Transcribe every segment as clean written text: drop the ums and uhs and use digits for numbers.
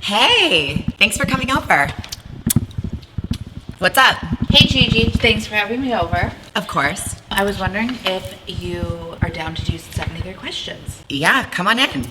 Hey, thanks for coming over. What's up? Hey Gigi, thanks for having me over. Of course. I was wondering if you are down to do 73 questions. Yeah, come on in.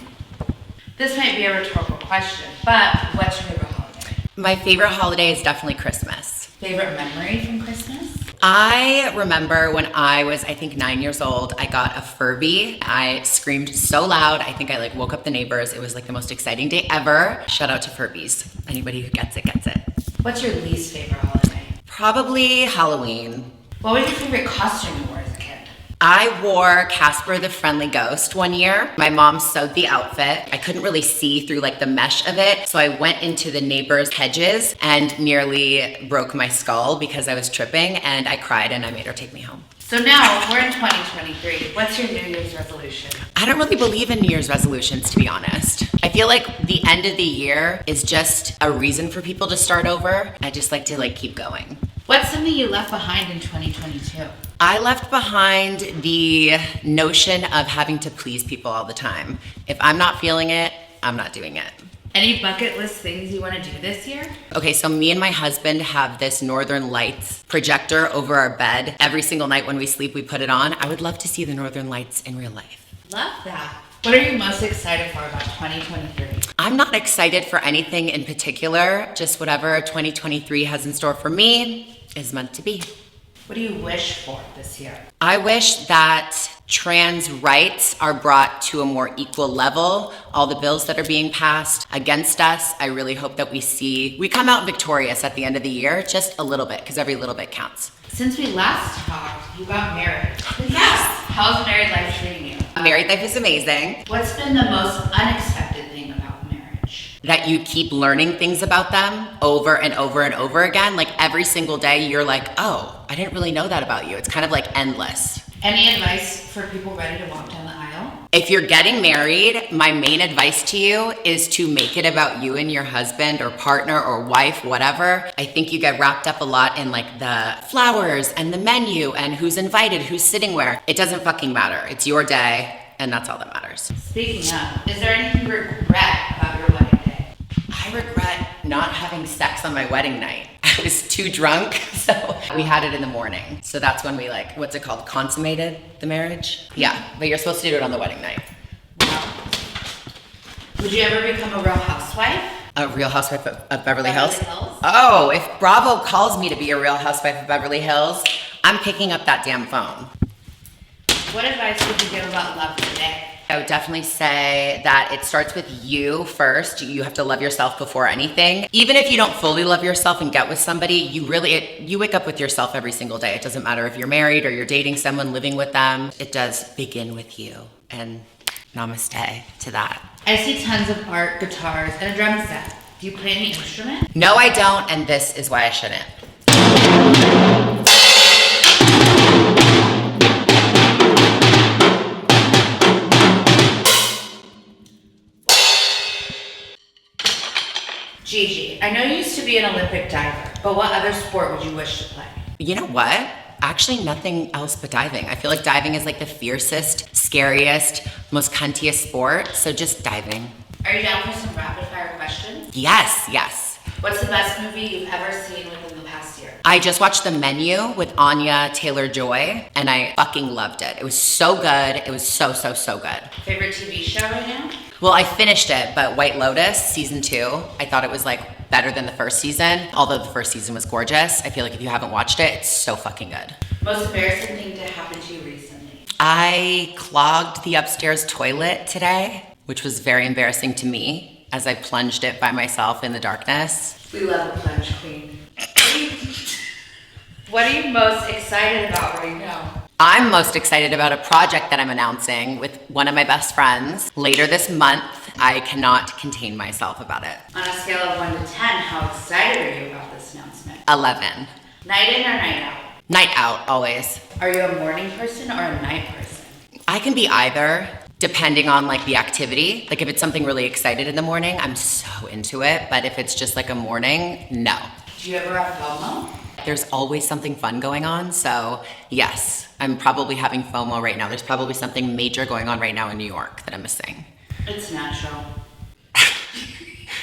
This might be a rhetorical question, but what's your favorite holiday? My favorite holiday is definitely Christmas. Favorite memory from Christmas? I remember when I was, I think 9 years old, I got a Furby. I screamed so loud, I think I woke up the neighbors. It was the most exciting day ever. Shout out to Furbies. Anybody who gets it, gets it. What's your least favorite holiday? Probably Halloween. What was your favorite costume you wore as a kid? I wore Casper the Friendly Ghost one year. My mom sewed the outfit. I couldn't really see through the mesh of it, so I went into the neighbor's hedges and nearly broke my skull because I was tripping, and I cried and I made her take me home. So now we're in 2023. What's your New Year's resolution? I don't really believe in New Year's resolutions, to be honest. I feel like the end of the year is just a reason for people to start over. I just like to keep going. What's something you left behind in 2022? I left behind the notion of having to please people all the time. If I'm not feeling it, I'm not doing it. Any bucket list things you want to do this year? Okay, so me and my husband have this Northern Lights projector over our bed. Every single night when we sleep, we put it on. I would love to see the Northern Lights in real life. Love that. What are you most excited for about 2023? I'm not excited for anything in particular. Just whatever 2023 has in store for me is meant to be. What do you wish for this year? I wish that trans rights are brought to a more equal level. All the bills that are being passed against us, I really hope that we come out victorious at the end of the year, just a little bit, because every little bit counts. Since we last talked, you got married. Yes. How's married life treating you? Married life is amazing. What's been the most unexpected thing about marriage? That you keep learning things about them over and over and over again. Every single day, you're oh, I didn't really know that about you. It's kind of endless. Any advice for people ready to walk down the aisle? If you're getting married, my main advice to you is to make it about you and your husband or partner or wife, whatever. I think you get wrapped up a lot in the flowers and the menu and who's invited, who's sitting where. It doesn't fucking matter. It's your day, and that's all that matters. Speaking of, is there anything you regret about your wedding day? I regret not having sex on my wedding night. I was too drunk, so we had it in the morning. So that's when we what's it called, consummated the marriage? Yeah, but you're supposed to do it on the wedding night. Wow. Would you ever become a real housewife? A Real Housewife of Beverly Hills? Beverly Hills? Oh, if Bravo calls me to be a Real Housewife of Beverly Hills, I'm picking up that damn phone. What advice would you give about love today? I would definitely say that it starts with you first. You have to love yourself before anything. Even if you don't fully love yourself and get with somebody, you wake up with yourself every single day. It doesn't matter if you're married or you're dating someone, living with them. It does begin with you. And namaste to that. I see tons of art, guitars, and a drum set. Do you play any instrument? No, I don't, and this is why I shouldn't. Gigi, I know you used to be an Olympic diver, but what other sport would you wish to play? You know what? Actually, nothing else but diving. I feel like diving is the fiercest, scariest, most cuntiest sport, so just diving. Are you down for some rapid fire questions? Yes. What's the best movie you've ever seen within the past year? I just watched The Menu with Anya Taylor-Joy, and I fucking loved it. It was so good. It was so good. Favorite TV show right now? Well, I finished it, but White Lotus, season 2, I thought it was better than the first season, although the first season was gorgeous. I feel like if you haven't watched it, it's so fucking good. Most embarrassing thing to happen to you recently? I clogged the upstairs toilet today, which was very embarrassing to me as I plunged it by myself in the darkness. We love a plunge queen. What are you most excited about right now? I'm most excited about a project that I'm announcing with one of my best friends later this month. I cannot contain myself about it. On a scale of 1 to 10, how excited are you about this announcement? 11. Night in or night out? Night out, always. Are you a morning person or a night person? I can be either, depending on the activity. If it's something really excited in the morning, I'm so into it. But if it's just a morning, no. Do you ever have FOMO? There's always something fun going on, so yes, I'm probably having FOMO right now. There's probably something major going on right now in New York that I'm missing. It's natural.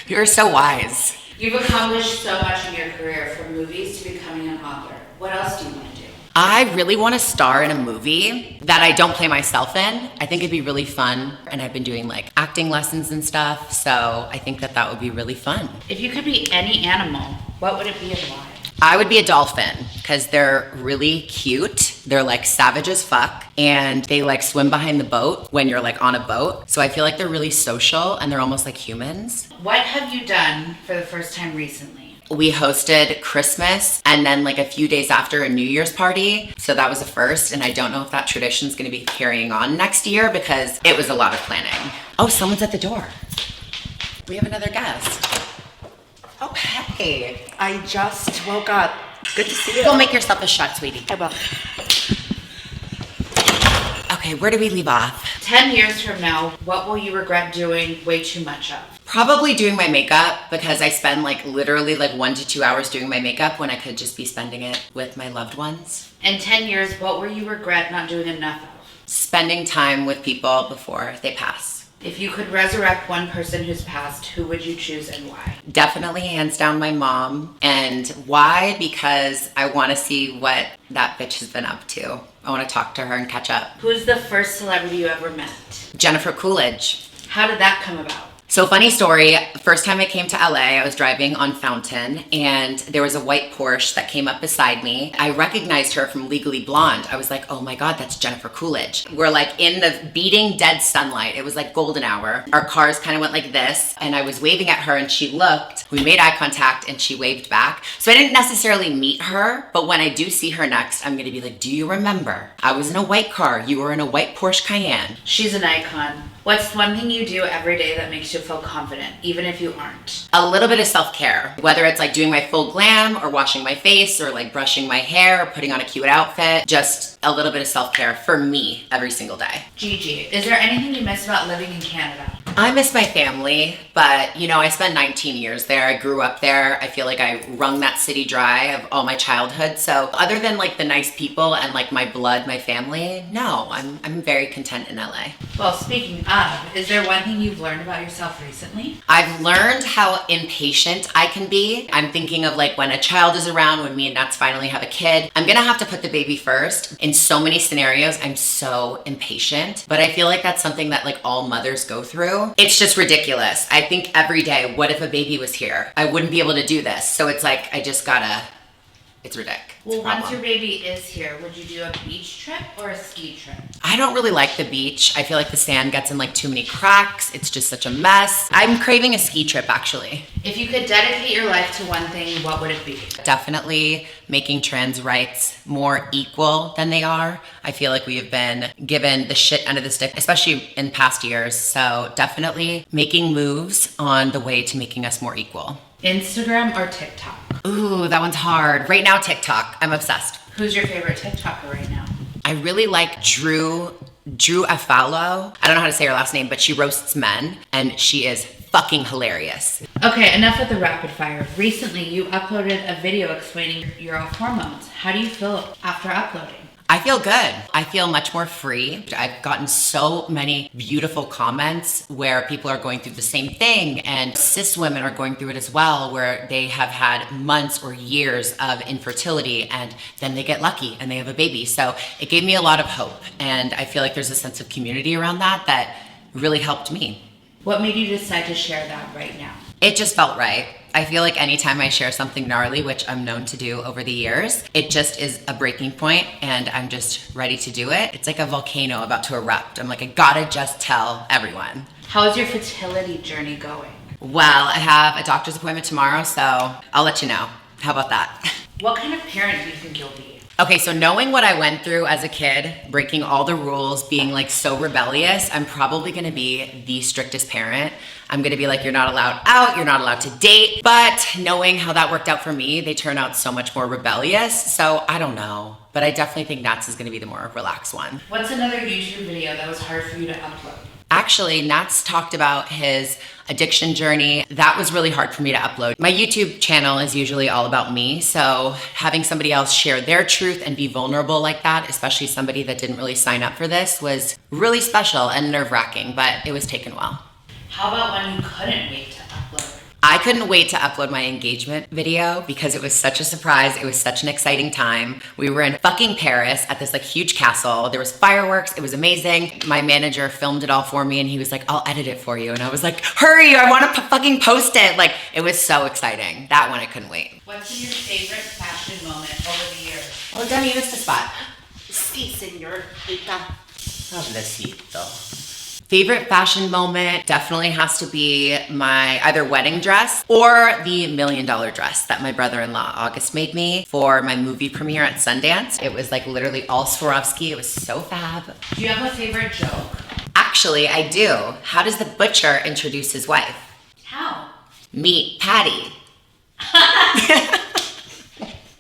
You're so wise. You've accomplished so much in your career, from movies to becoming an author. What else do you want to do? I really want to star in a movie that I don't play myself in. I think it'd be really fun. And I've been doing like acting lessons and stuff. So I think that would be really fun. If you could be any animal, what would it be and why? I would be a dolphin because they're really cute. They're like savage as fuck and they like swim behind the boat when you're like on a boat. So I feel like they're really social and they're almost like humans. What have you done for the first time recently? We hosted Christmas and then like a few days after a New Year's party. So that was a first. And I don't know if that tradition is going to be carrying on next year because it was a lot of planning. Oh, someone's at the door. We have another guest. Oh, hey. I just woke up. Good to see you. Go make yourself a shot, sweetie. I will. Okay, where do we leave off? 10 years from now, what will you regret doing way too much of? Probably doing my makeup because I spend like literally like 1 to 2 hours doing my makeup when I could just be spending it with my loved ones. In 10 years, what will you regret not doing enough of? Spending time with people before they pass. If you could resurrect one person who's passed, who would you choose and why? Definitely hands down my mom. And why? Because I want to see what that bitch has been up to. I want to talk to her and catch up. Who's the first celebrity you ever met? Jennifer Coolidge. How did that come about? So funny story, first time I came to LA, I was driving on Fountain and there was a white Porsche that came up beside me. I recognized her from Legally Blonde. I was like, oh my God, that's Jennifer Coolidge. We're like in the beating dead sunlight. It was like golden hour. Our cars kind of went like this and I was waving at her and she looked. We made eye contact and she waved back. So I didn't necessarily meet her, but when I do see her next, I'm gonna be like, do you remember? I was in a white car, you were in a white Porsche Cayenne. She's an icon. What's one thing you do every day that makes you feel confident, even if you aren't? A little bit of self-care, whether it's like doing my full glam or washing my face or like brushing my hair or putting on a cute outfit, just a little bit of self-care for me every single day. Gigi, is there anything you miss about living in Canada? I miss my family, but you know, I spent 19 years there. I grew up there. I feel like I wrung that city dry of all my childhood. So other than like the nice people and like my blood, my family, no, I'm very content in LA. Well, speaking of, is there one thing you've learned about yourself recently? I've learned how impatient I can be. I'm thinking of like when a child is around, when me and Nats finally have a kid, I'm gonna have to put the baby first. In so many scenarios, I'm so impatient, but I feel like that's something that like all mothers go through. It's just ridiculous. I think every day, what if a baby was here? I wouldn't be able to do this. So it's like, I just gotta, it's ridiculous. Well, once your baby is here, would you do a beach trip or a ski trip? I don't really like the beach. I feel like the sand gets in like too many cracks. It's just such a mess. I'm craving a ski trip actually. If you could dedicate your life to one thing, what would it be? Definitely making trans rights more equal than they are. I feel like we have been given the shit end of the stick, especially in past years. So definitely making moves on the way to making us more equal. Instagram or TikTok? Ooh, that one's hard. Right now, TikTok. I'm obsessed. Who's your favorite TikToker right now? I really like Drew Afalo. I don't know how to say her last name, but she roasts men and she is fucking hilarious. Okay, enough with the rapid fire. Recently, you uploaded a video explaining your hormones. How do you feel after uploading? I feel good. I feel much more free. I've gotten so many beautiful comments where people are going through the same thing and cis women are going through it as well, where they have had months or years of infertility and then they get lucky and they have a baby. So it gave me a lot of hope and I feel like there's a sense of community around that really helped me. What made you decide to share that right now? It just felt right. I feel like anytime I share something gnarly, which I'm known to do over the years, it just is a breaking point and I'm just ready to do it. It's like a volcano about to erupt. I'm like, I gotta just tell everyone. How is your fertility journey going? Well, I have a doctor's appointment tomorrow, so I'll let you know. How about that? What kind of parent do you think you'll be? Okay, so knowing what I went through as a kid, breaking all the rules, being like so rebellious, I'm probably gonna be the strictest parent. I'm gonna be like, you're not allowed out, you're not allowed to date. But knowing how that worked out for me, they turn out so much more rebellious. So I don't know, but I definitely think Nats is gonna be the more relaxed one. What's another YouTube video that was hard for you to upload? Actually, Nats talked about his addiction journey. That was really hard for me to upload. My YouTube channel is usually all about me, so having somebody else share their truth and be vulnerable like that, especially somebody that didn't really sign up for this, was really special and nerve-wracking, but it was taken well. How about when you couldn't wait to upload? I couldn't wait to upload my engagement video because it was such a surprise. It was such an exciting time. We were in fucking Paris at this like huge castle. There was fireworks. It was amazing. My manager filmed it all for me and he was like, I'll edit it for you. And I was like, hurry, I want to fucking post it. Like, it was so exciting. That one I couldn't wait. What's been your favorite fashion moment over the years? Well, Demi, what's the spot? Sí, señorita. Hablecito. Favorite fashion moment definitely has to be my either wedding dress or the $1 million dress that my brother-in-law August made me for my movie premiere at Sundance. It was like literally all Swarovski. It was so fab. Do you have a favorite joke? Actually, I do. How does the butcher introduce his wife? How? Meet Patty.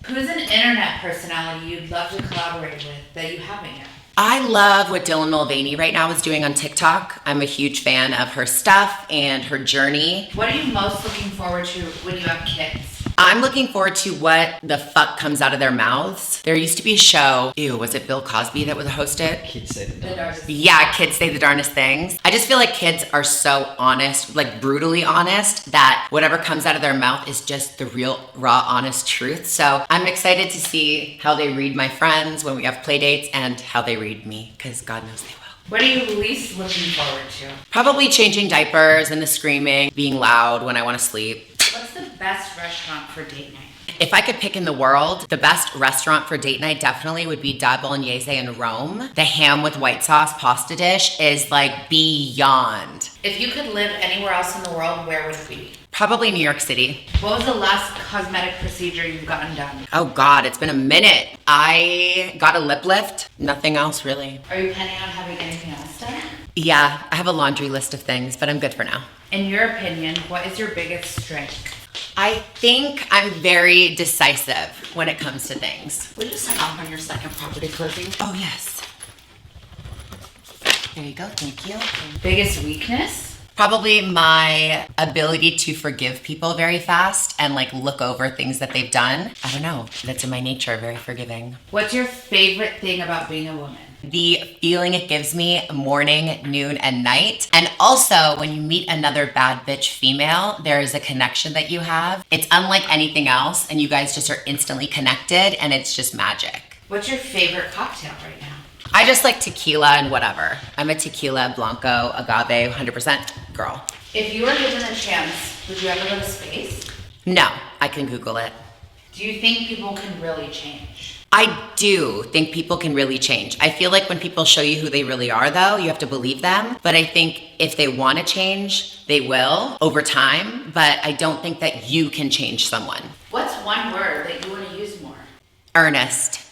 Who's an internet personality you'd love to collaborate with that you haven't yet? I love what Dylan Mulvaney right now is doing on TikTok. I'm a huge fan of her stuff and her journey. What are you most looking forward to when you have kids? I'm looking forward to what the fuck comes out of their mouths. There used to be a show, was it Bill Cosby that would host it? Kids say the darndest. Yeah, kids say the darndest things. I just feel like kids are so honest, like brutally honest, that whatever comes out of their mouth is just the real, raw, honest truth. So I'm excited to see how they read my friends when we have play dates and how they read me, because God knows they will. What are you least looking forward to? Probably changing diapers and the screaming, being loud when I want to sleep. What's the best restaurant for date night? If I could pick in the world, the best restaurant for date night definitely would be Da Bolognese in Rome. The ham with white sauce pasta dish is like beyond. If you could live anywhere else in the world, where would it be? Probably New York City. What was the last cosmetic procedure you've gotten done? Oh God, it's been a minute. I got a lip lift, nothing else really. Are you planning on having anything else done? Yeah, I have a laundry list of things, but I'm good for now. In your opinion, what is your biggest strength? I think I'm very decisive when it comes to things. Will you sign off on your second property closing? Oh yes. There you go, thank you. Biggest weakness? Probably my ability to forgive people very fast and like look over things that they've done. I don't know, that's in my nature, very forgiving. What's your favorite thing about being a woman? The feeling it gives me morning, noon, and night. And also when you meet another bad bitch female, there is a connection that you have. It's unlike anything else and you guys just are instantly connected and it's just magic. What's your favorite cocktail right now? I just like tequila and whatever. I'm a tequila, blanco, agave, 100% girl. If you were given a chance, would you ever go to space? No, I can Google it. Do you think people can really change? I do think people can really change. I feel like when people show you who they really are though, you have to believe them. But I think if they want to change, they will over time. But I don't think that you can change someone. What's one word that you want to use more? Earnest.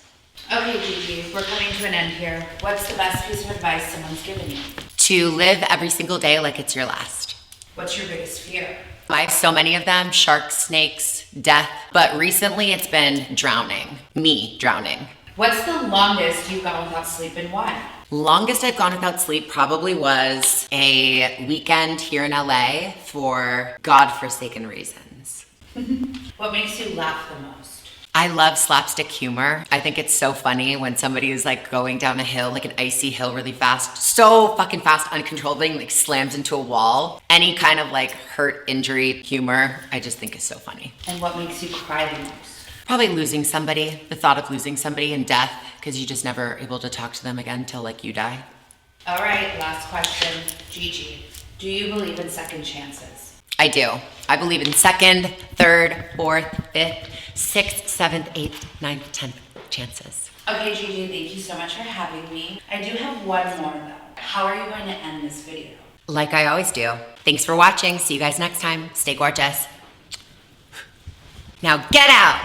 Okay, Gigi, we're coming to an end here. What's the best piece of advice someone's given you? To live every single day like it's your last. What's your biggest fear? I have so many of them, sharks, snakes, death. But recently it's been drowning. Me drowning. What's the longest you've gone without sleep and why? Longest I've gone without sleep probably was a weekend here in LA for godforsaken reasons. What makes you laugh the most? I love slapstick humor. I think it's so funny when somebody is like going down a hill, like an icy hill really fast, so fucking fast, uncontrollably, like slams into a wall. Any kind of like hurt, injury, humor, I just think is so funny. And what makes you cry the most? Probably losing somebody, the thought of losing somebody in death, because you just never able to talk to them again until like you die. All right, last question. Gigi, do you believe in second chances? I do. I believe in second, third, fourth, fifth, sixth, seventh, eighth, ninth, 10th chances. Okay, Gigi, thank you so much for having me. I do have one more though. How are you going to end this video? Like I always do. Thanks for watching. See you guys next time. Stay gorgeous. Now get out!